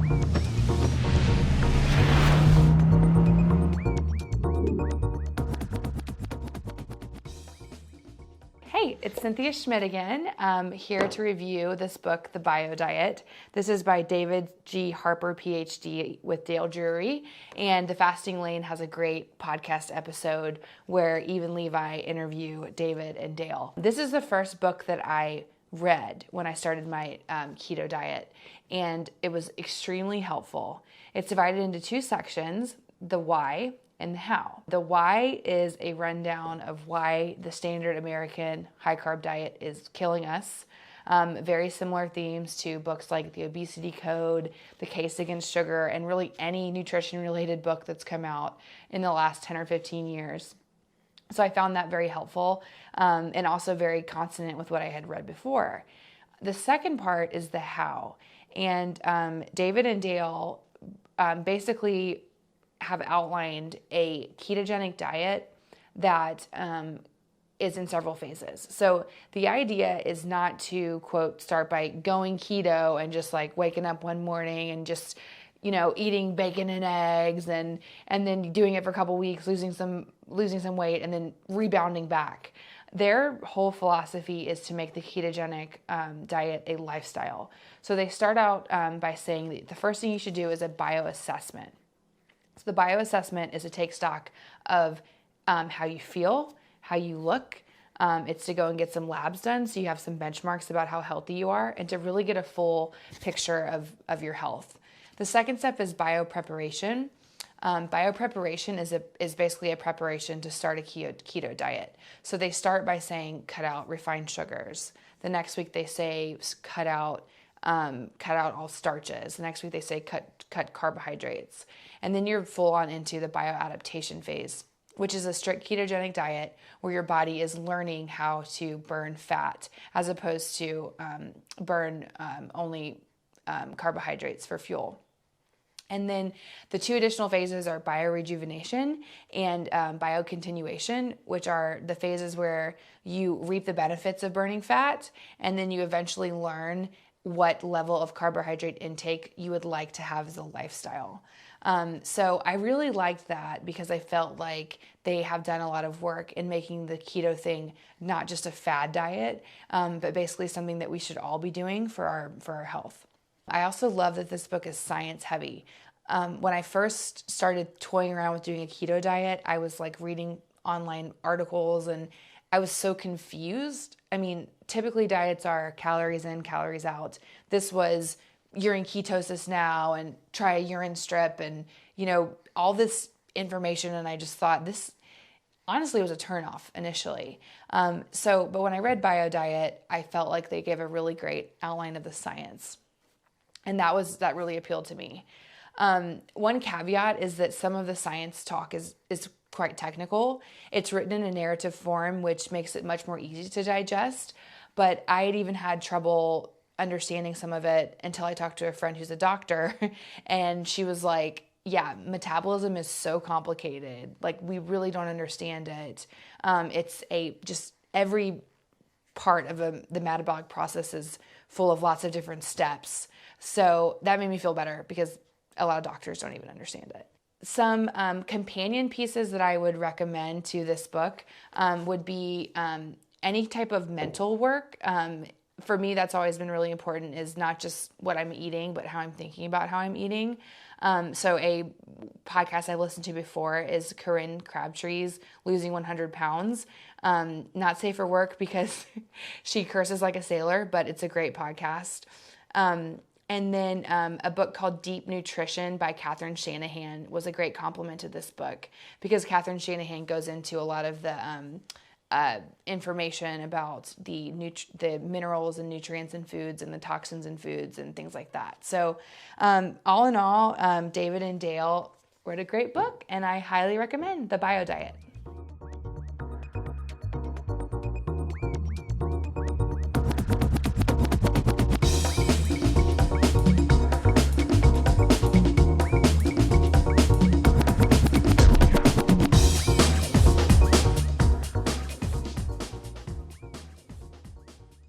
Hey, it's Cynthia Schmidt again, here to review this book, The BioDiet. This is by David G. Harper, PhD, with Dale Drury, and The Fasting Lane has a great podcast episode where Eve and Levi interview David and Dale. This is the first book that I read when I started my keto diet, and it was extremely helpful. It's divided into two sections, the why and the how. The why is a rundown of why the standard American high-carb diet is killing us. Very similar themes to books like The Obesity Code, The Case Against Sugar, and really any nutrition-related book that's come out in the last 10 or 15 years. So I found that very helpful and also very consonant with what I had read before. The second part is the how. And David and Dale basically have outlined a ketogenic diet that is in several phases. So the idea is not to, quote, start by going keto and just like waking up one morning and just, eating bacon and eggs and then doing it for a couple weeks, losing some weight and then rebounding back. Their whole philosophy is to make the ketogenic diet a lifestyle. So they start out by saying that the first thing you should do is a bioassessment. So the bioassessment is to take stock of how you feel, how you look. It's to go and get some labs done so you have some benchmarks about how healthy you are and to really get a full picture of your health. The second step is biopreparation. Biopreparation is basically a preparation to start a keto diet. So they start by saying cut out refined sugars. The next week they say cut out all starches. The next week they say cut carbohydrates. And then you're full on into the bioadaptation phase, which is a strict ketogenic diet where your body is learning how to burn fat as opposed to burn only carbohydrates for fuel. And then the two additional phases are biorejuvenation and biocontinuation, which are the phases where you reap the benefits of burning fat, and then you eventually learn what level of carbohydrate intake you would like to have as a lifestyle. So I really liked that because I felt like they have done a lot of work in making the keto thing not just a fad diet, but basically something that we should all be doing for our health. I also love that this book is science heavy. When I first started toying around with doing a keto diet, I was like reading online articles and I was so confused. I mean, typically diets are calories in, calories out. This was you're in ketosis now and try a urine strip and, all this information. And I just thought this honestly was a turnoff initially. But when I read BioDiet, I felt like they gave a really great outline of the science. And that really appealed to me. One caveat is that some of the science talk is quite technical. It's written in a narrative form, which makes it much more easy to digest. But I had even had trouble understanding some of it until I talked to a friend who's a doctor. And she was like, yeah, metabolism is so complicated. Like, we really don't understand it. It's just every part of the metabolic process is full of lots of different steps. So that made me feel better because a lot of doctors don't even understand it. Some companion pieces that I would recommend to this book would be any type of mental work. For me, that's always been really important, is not just what I'm eating, but how I'm thinking about how I'm eating. So a podcast I listened to before is Corinne Crabtree's Losing 100 Pounds. Not safe for work because she curses like a sailor, but it's a great podcast. And then a book called Deep Nutrition by Catherine Shanahan was a great complement to this book because Catherine Shanahan goes into a lot of the information about the minerals and nutrients in foods and the toxins in foods and things like that. So all in all, David and Dale wrote a great book, and I highly recommend The BioDiet.